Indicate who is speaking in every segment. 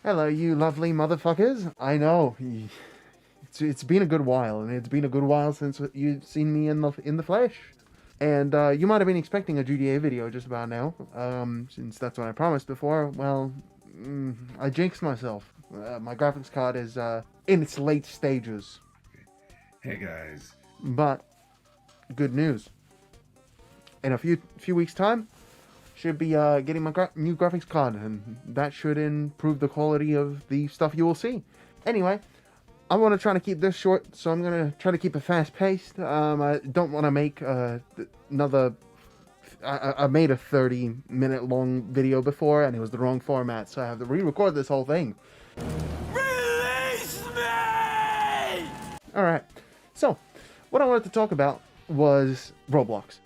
Speaker 1: Hello, you lovely motherfuckers. I know it's been a good while, and it's been a good while since you've seen me in the flesh. And you might have been expecting a GTA video just about now, since that's what I promised before. Well, I jinxed myself. My graphics card is in its late stages,
Speaker 2: Hey guys.
Speaker 1: but good news. In a few weeks' time, should be getting my new graphics card, and that should improve the quality of the stuff you will see. Anyway, I want to try to keep this short, so I'm going to try to keep it fast-paced. I don't want to make another... I made a 30-minute long video before, and it was the wrong format, so I have to re-record this whole thing.
Speaker 3: Release me!
Speaker 1: Alright, so, what I wanted to talk about was Roblox.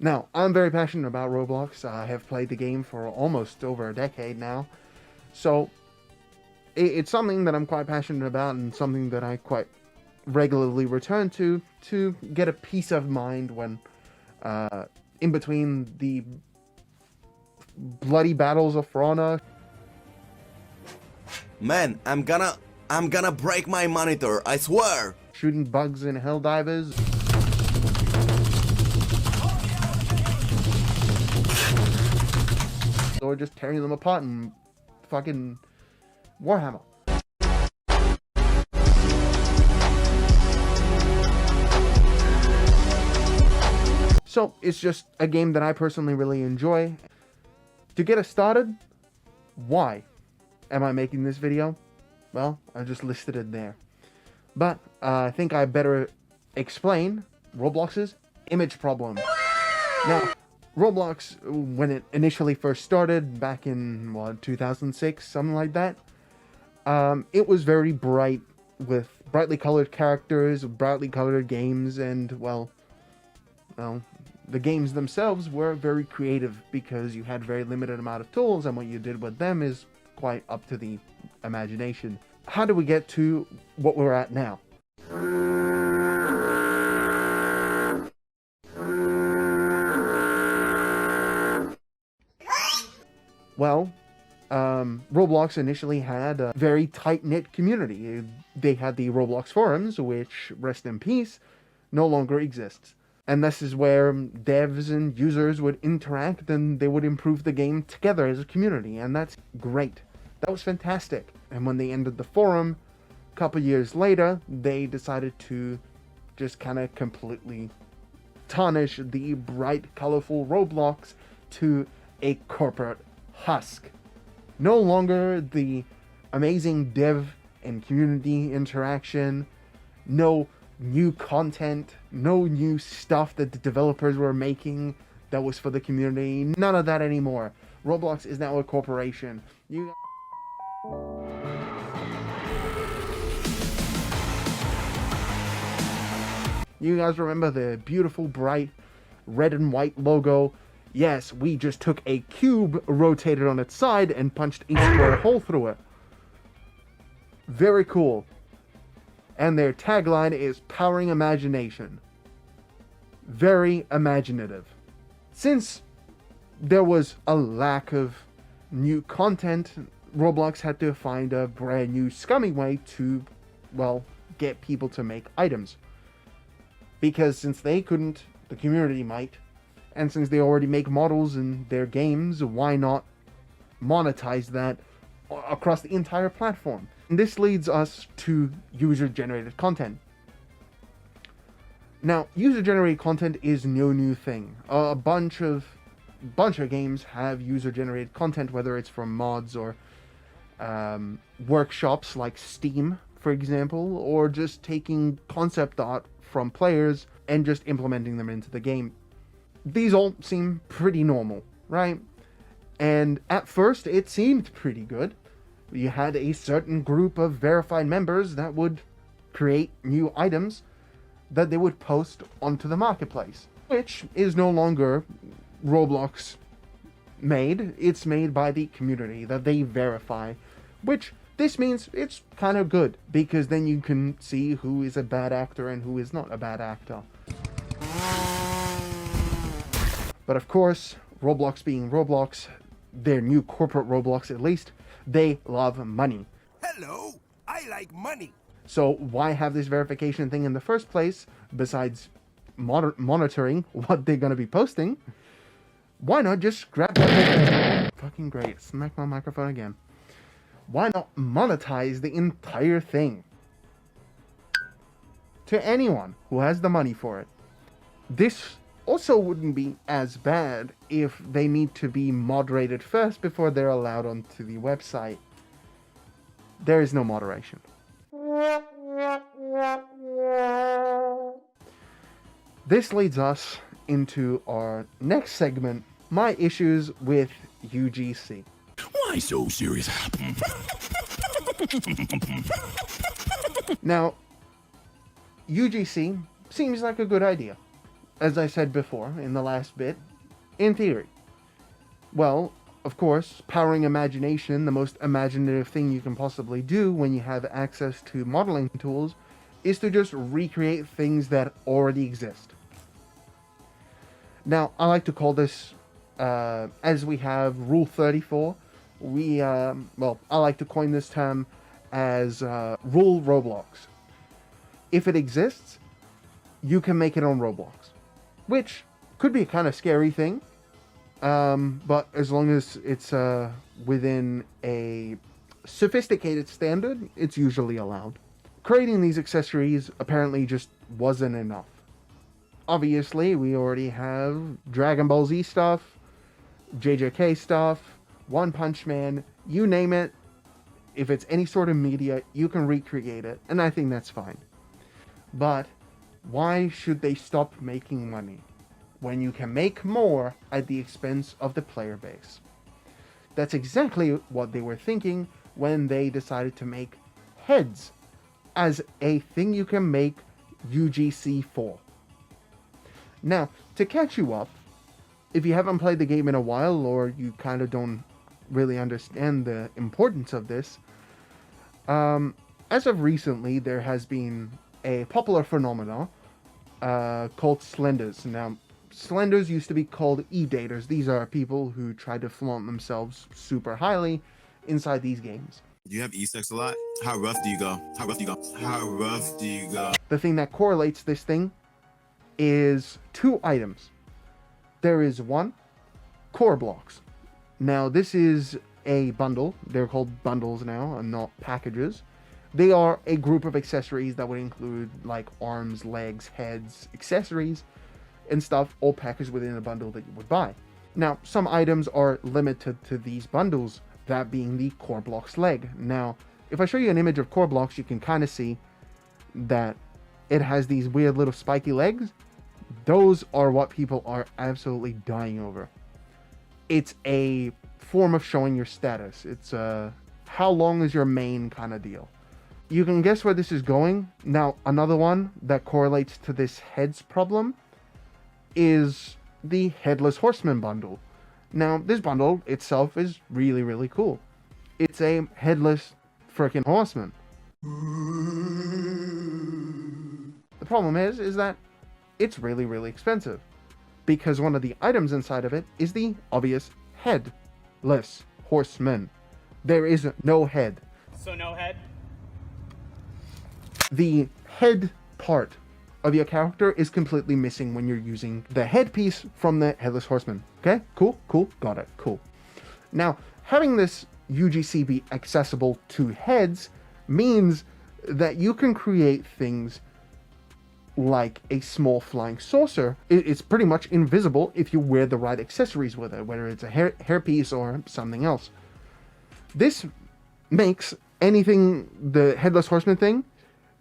Speaker 1: Now, I'm very passionate about Roblox. I have played the game for almost over a decade now. So, it's something that I'm quite passionate about and something that I quite regularly return to get a peace of mind when in between the bloody battles of Frona.
Speaker 3: Man, I'm gonna break my monitor, I swear!
Speaker 1: Shooting bugs and helldivers. Or just tearing them apart in fucking Warhammer. So, it's just a game that I personally really enjoy. To get us started, why am I making this video? Well, I just listed it there. But I think I better explain Roblox's image problem. Now, Roblox, when it initially first started, back in, 2006, something like that, it was very bright, with brightly colored characters, brightly colored games, and, well, the games themselves were very creative because you had very limited amount of tools, and what you did with them is quite up to the imagination. How do we get to what we're at now? Well, Roblox initially had a very tight-knit community. They had the Roblox forums, which, rest in peace, no longer exists. And this is where devs and users would interact and they would improve the game together as a community, and that's great. That was fantastic. And when they ended the forum, a couple years later, they decided to just kind of completely tarnish the bright, colorful Roblox to a corporate husk. No longer the amazing dev and community interaction, no new content, no new stuff that the developers were making that was for the community, none of that anymore. Roblox is now a corporation. You guys remember the beautiful, bright, red and white logo? Yes, we just took a cube, rotated on its side, and punched a square hole through it. Very cool. And their tagline is powering imagination. Very imaginative. Since there was a lack of new content, Roblox had to find a brand new scummy way to, well, get people to make items. Because since they couldn't, the community might. And since they already make models in their games, why not monetize that across the entire platform? And this leads us to user-generated content. Now, user-generated content is no new thing. A bunch of games have user-generated content, whether it's from mods or workshops like Steam, for example, or just taking concept art from players and just implementing them into the game. These all seem pretty normal, right? And at first, it seemed pretty good. You had a certain group of verified members that would create new items that they would post onto the marketplace, which is no longer Roblox made. It's made by the community that they verify, which this means it's kind of good, because then you can see who is a bad actor and who is not a bad actor. But of course, Roblox being Roblox, their new corporate Roblox at least, they love money.
Speaker 4: Hello, I like money.
Speaker 1: So why have this verification thing in the first place, besides monitoring what they're going to be posting? Why not just grab that? Fucking great. Smack my microphone again. Why not monetize the entire thing? To anyone who has the money for it. This also wouldn't be as bad if they need to be moderated first before they're allowed onto the website. There is no moderation. This leads us into our next segment, my issues with UGC.
Speaker 4: Why so serious?
Speaker 1: Now, UGC seems like a good idea. As I said before in the last bit, in theory. Well, of course, powering imagination, the most imaginative thing you can possibly do when you have access to modeling tools, is to just recreate things that already exist. Now, I like to call this, as we have Rule 34, I like to coin this term as Rule Roblox. If it exists, you can make it on Roblox. Which could be a kind of scary thing, but as long as it's within a sophisticated standard, it's usually allowed. Creating these accessories apparently just wasn't enough. Obviously, we already have Dragon Ball Z stuff, JJK stuff, One Punch Man, you name it. If it's any sort of media, you can recreate it, and I think that's fine. But why should they stop making money when you can make more at the expense of the player base? That's exactly what they were thinking when they decided to make heads as a thing you can make UGC for. Now, to catch you up, if you haven't played the game in a while, or you kind of don't really understand the importance of this, as of recently, there has been a popular phenomenon called Slenders. Now, Slenders used to be called e-daters. These are people who try to flaunt themselves super highly inside these games.
Speaker 5: Do you have e-sex a lot? How rough do you go? How rough do you go? How rough do you go?
Speaker 1: The thing that correlates this thing is two items. There is one, core blocks. Now, this is a bundle. They're called bundles now and not packages. They are a group of accessories that would include like arms, legs, heads, accessories, and stuff all packaged within a bundle that you would buy. Now, some items are limited to these bundles, that being the core blocks leg. Now, if I show you an image of core blocks, you can kind of see that it has these weird little spiky legs. Those are what people are absolutely dying over. It's a form of showing your status. It's how long is your main kind of deal. You can guess where this is going. Now, another one that correlates to this heads problem is the Headless Horseman bundle. Now, this bundle itself is really, really cool. It's a headless frickin' horseman. The problem is that it's really, really expensive, because one of the items inside of it is the obvious headless horseman. There is no head.
Speaker 6: So no head?
Speaker 1: The head part of your character is completely missing when you're using the headpiece from the Headless Horseman. Okay? Cool? Got it. Cool. Now, having this UGC be accessible to heads means that you can create things like a small flying saucer. It's pretty much invisible if you wear the right accessories with it, whether it's a hairpiece or something else. This makes anything, the Headless Horseman thing,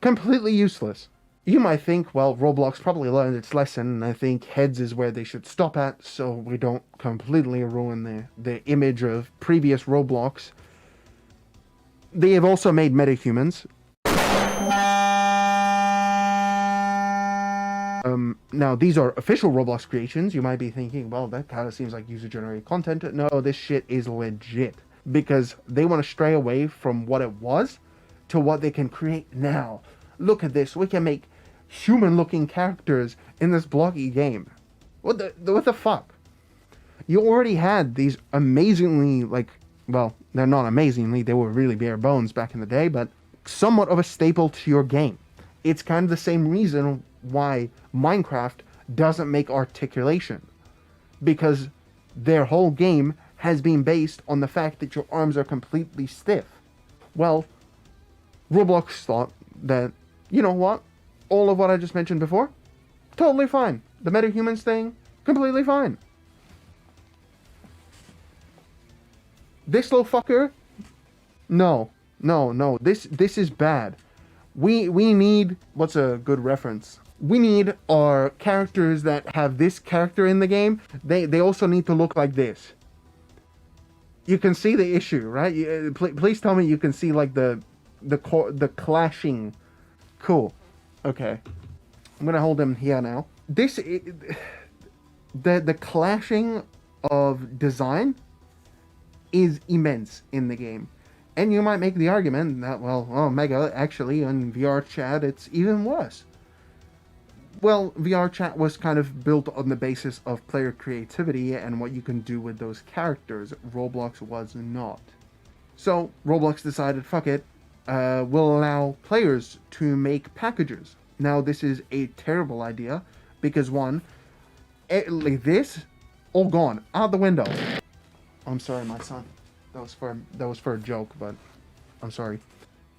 Speaker 1: completely useless. You might think, well, Roblox probably learned its lesson, and I think heads is where they should stop at, so we don't completely ruin the image of previous Roblox. They have also made metahumans. Now, these are official Roblox creations. You might be thinking, well, that kind of seems like user-generated content. No, this shit is legit. Because they want to stray away from what it was to what they can create now. Look at this. We can make human-looking characters in this blocky game. What the fuck? You already had these amazingly, like, well, they're not amazingly, they were really bare bones back in the day, but somewhat of a staple to your game. It's kind of the same reason why Minecraft doesn't make articulation. Because their whole game has been based on the fact that your arms are completely stiff. Well, Roblox thought that, you know what? All of what I just mentioned before, totally fine. The metahumans thing, completely fine. This little fucker, no. This is bad. We need, what's a good reference? We need our characters that have this character in the game. They also need to look like this. You can see the issue, right? Please tell me you can see like the clashing. Cool. Okay. I'm gonna hold him here now. The clashing of design is immense in the game. And you might make the argument that, well, oh, Mega, actually, in VR chat, it's even worse. Well, VR chat was kind of built on the basis of player creativity and what you can do with those characters. Roblox was not. So, Roblox decided, fuck it, we'll allow players to make packages. Now, this is a terrible idea, because one, like this, all gone, out the window. I'm sorry, my son. That was for a joke, but I'm sorry.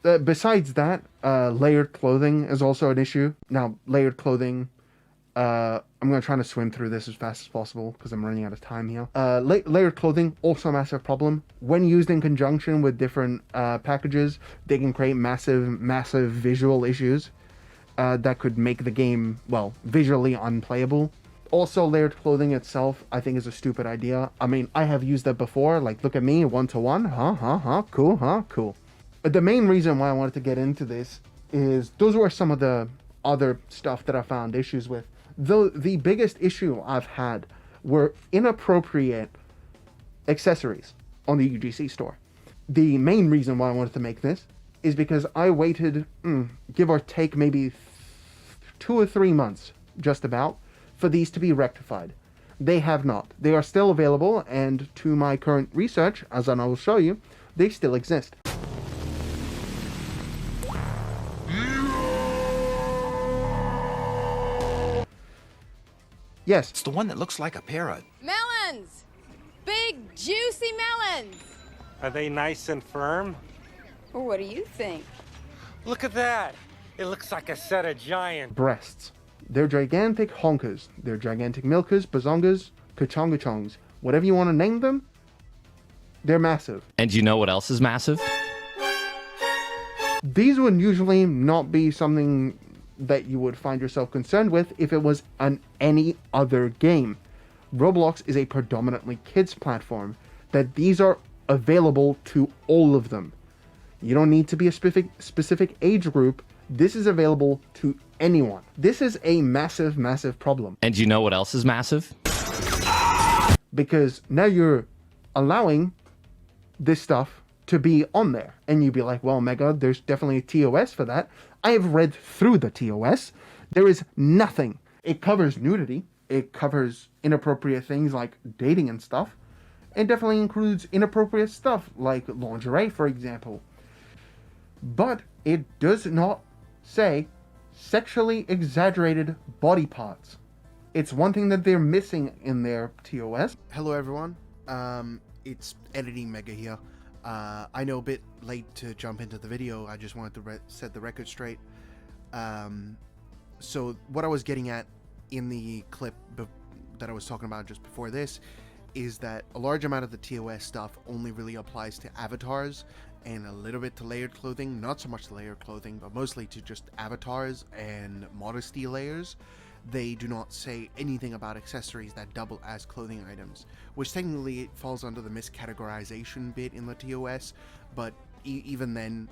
Speaker 1: Besides that, layered clothing is also an issue. Now, layered clothing, I'm going to try to swim through this as fast as possible because I'm running out of time here. Layered clothing, also a massive problem. When used in conjunction with different packages, they can create massive visual issues that could make the game, well, visually unplayable. Also, layered clothing itself, I think, is a stupid idea. I mean, I have used that before. Like, look at me, 1-to-1. Cool. But the main reason why I wanted to get into this is those were some of the other stuff that I found issues with. The biggest issue I've had were inappropriate accessories on the UGC store. The main reason why I wanted to make this is because I waited, give or take, maybe 2 or 3 months, just about, for these to be rectified. They have not. They are still available, and to my current research, as I will show you, they still exist. Yes.
Speaker 4: It's the one that looks like a parrot.
Speaker 6: Melons! Big, juicy melons!
Speaker 7: Are they nice and firm?
Speaker 6: Or what do you think?
Speaker 7: Look at that! It looks like a set of giant
Speaker 1: Breasts. They're gigantic honkers. They're gigantic milkers, bazongas, kachongachongs. Whatever you want to name them, they're massive.
Speaker 8: And you know what else is massive?
Speaker 1: These would usually not be something that you would find yourself concerned with if it was on any other game. Roblox is a predominantly kids platform, that these are available to all of them. You don't need to be a specific age group. This is available to anyone. This is a massive problem.
Speaker 8: And you know what else is massive?
Speaker 1: Because now you're allowing this stuff to be on there. And you'd be like, well, Mega, there's definitely a TOS for that. I have read through the TOS. There is nothing. It covers nudity. It covers inappropriate things like dating and stuff. It definitely includes inappropriate stuff like lingerie, for example. But it does not say sexually exaggerated body parts. It's one thing that they're missing in their TOS.
Speaker 9: Hello everyone, it's Editing Mega here. I know a bit late to jump into the video. I just wanted to set the record straight. So what I was getting at in the clip that I was talking about just before this is that a large amount of the TOS stuff only really applies to avatars and a little bit to layered clothing. Not so much to layered clothing, but mostly to just avatars and modesty layers. They do not say anything about accessories that double as clothing items, which technically falls under the miscategorization bit in the TOS, but even then,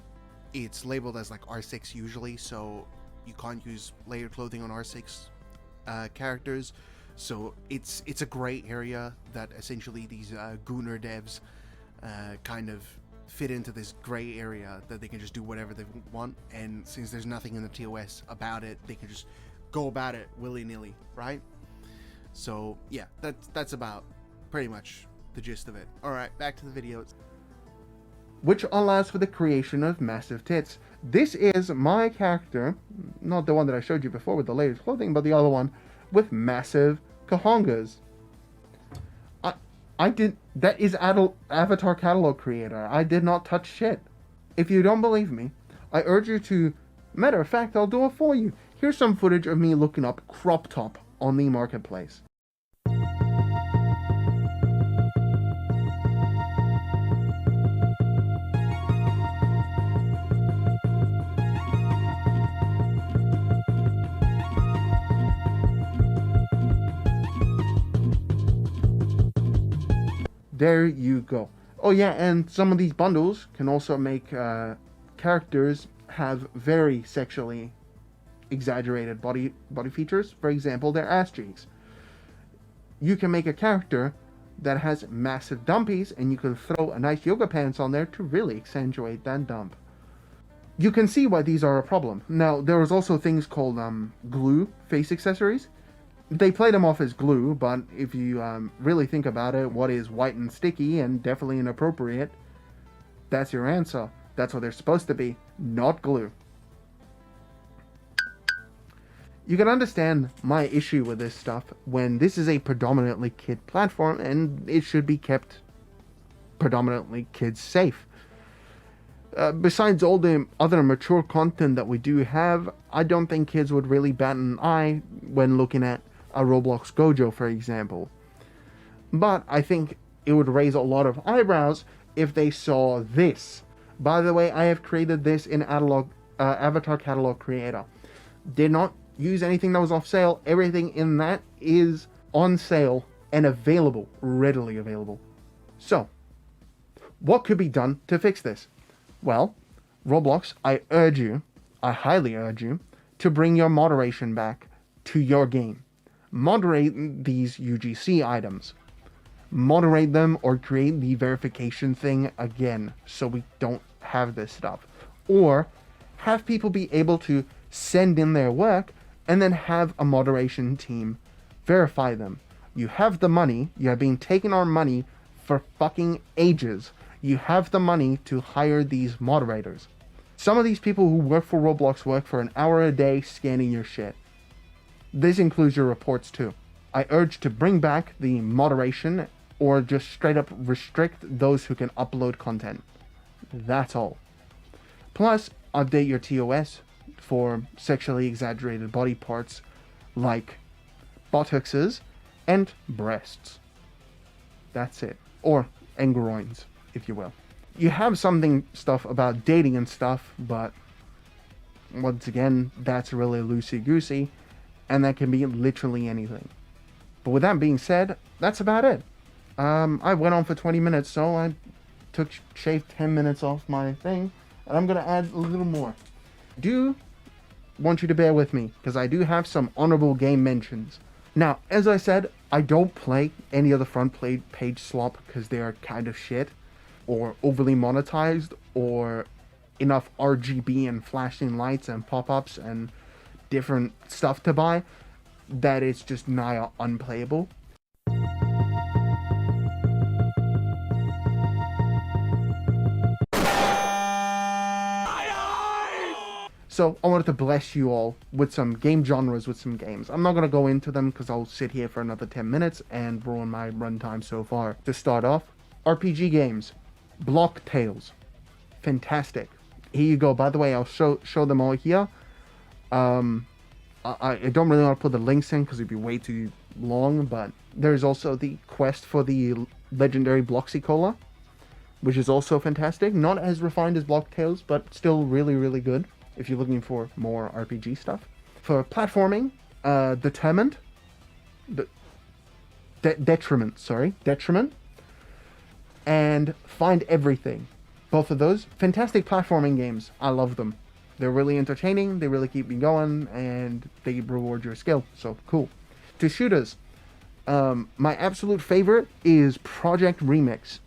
Speaker 9: it's labeled as like R6 usually, so you can't use layered clothing on R6 characters. So it's a gray area that essentially these Gooner devs kind of fit into this gray area that they can just do whatever they want, and since there's nothing in the TOS about it, they can just go about it willy-nilly, right? So yeah, that's about pretty much the gist of it. Alright, back to the video.
Speaker 1: Which allows for the creation of massive tits. This is my character, not the one that I showed you before with the layered clothing, but the other one with massive kahongas. That is Avatar Catalog Creator. I did not touch shit. If you don't believe me, I urge you to, matter of fact, I'll do it for you. Here's some footage of me looking up crop top on the marketplace. There you go. Oh yeah, and some of these bundles can also make characters have very sexually exaggerated body features. For example, their ass cheeks. You can make a character that has massive dumpies, and you can throw a nice yoga pants on there to really accentuate that dump. You can see why these are a problem. Now, there was also things called glue face accessories. They play them off as glue, but if you really think about it, what is white and sticky and definitely inappropriate, that's your answer. That's what they're supposed to be, not glue. You can understand my issue with this stuff when this is a predominantly kid platform and it should be kept predominantly kids safe. Besides all the other mature content that we do have, I don't think kids would really bat an eye when looking at a Roblox Gojo, for example. But I think it would raise a lot of eyebrows if they saw this. By the way, I have created this in Avatar Catalog Creator. Did not use anything that was off sale. Everything in that is on sale and available, readily available. So, what could be done to fix this? Well, Roblox, I highly urge you, to bring your moderation back to your game. Moderate these UGC items. Moderate them or create the verification thing again so we don't have this stuff. Or have people be able to send in their work and then have a moderation team verify them. You have the money. You have been taking our money for fucking ages. You have the money to hire these moderators. Some of these people who work for Roblox work for an hour a day scanning your shit. This includes your reports too. I urge to bring back the moderation or just straight up restrict those who can upload content. That's all. Plus, update your TOS for sexually exaggerated body parts like buttocks and breasts. That's it. And groins, if you will. You have stuff about dating and stuff, but once again, that's really loosey-goosey, and that can be literally anything. But with that being said, that's about it. I went on for 20 minutes, so I shaved 10 minutes off my thing, and I'm going to add a little more. Do want you to bear with me, because I do have some honorable game mentions. Now, as I said, I don't play any of the front page slop because they are kind of shit, or overly monetized, or enough RGB and flashing lights and pop-ups and different stuff to buy that it's just nigh unplayable. So I wanted to bless you all with some game genres, with some games. I'm not going to go into them because I'll sit here for another 10 minutes and ruin my runtime so far. To start off, RPG games. Block Tales. Fantastic. Here you go. By the way, I'll show them all here. I don't really want to put the links in because it'd be way too long, but there's also the quest for the legendary Bloxy Cola. which is also fantastic. Not as refined as Block Tales, but still really, really good if you're looking for more RPG stuff. For platforming, Detriment, Detriment, and Find Everything. Both of those, fantastic platforming games. I love them. They're really entertaining, they really keep me going, and they reward your skill, so cool. To shooters, my absolute favorite is Project Remix.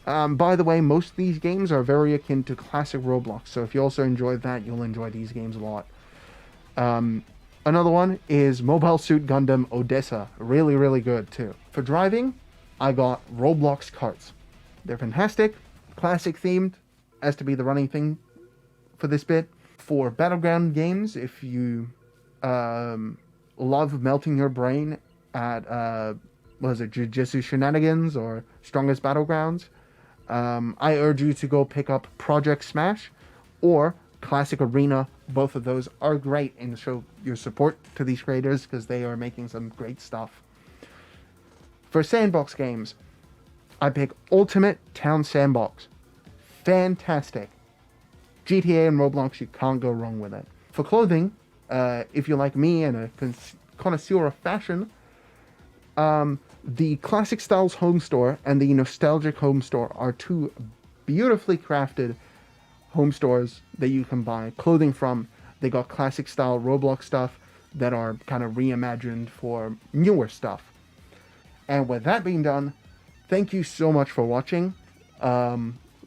Speaker 1: By the way, most of these games are very akin to classic Roblox, so if you also enjoy that, you'll enjoy these games a lot. Another one is Mobile Suit Gundam Odessa. Really, really good, too. For driving, I got Roblox Karts. They're fantastic, classic themed, as to be the running thing for this bit. For battleground games, if you love melting your brain at, Jujutsu Shenanigans or Strongest Battlegrounds, I urge you to go pick up Project Smash or Classic Arena. Both of those are great, and show your support to these creators because they are making some great stuff. For Sandbox games, I pick Ultimate Town Sandbox. Fantastic. GTA and Roblox, you can't go wrong with it. For clothing, if you're like me and a connoisseur of fashion, the Classic Styles Homestore and the Nostalgic Homestore are two beautifully crafted home stores that you can buy clothing from. They got classic style Roblox stuff that are kind of reimagined for newer stuff. And with that being done, thank you so much for watching.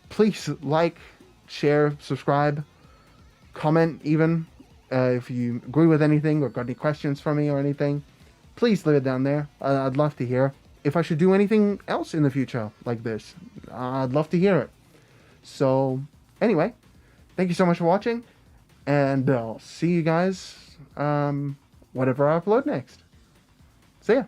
Speaker 1: Please like, share, subscribe, comment even. If you agree with anything or got any questions for me or anything, please leave it down there. I'd love to hear. If I should do anything else in the future like this, I'd love to hear it. So, anyway, thank you so much for watching, and I'll see you guys whatever I upload next. See ya.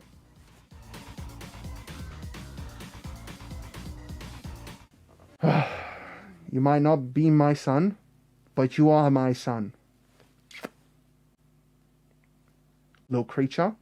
Speaker 1: You might not be my son, but you are my son. Little creature.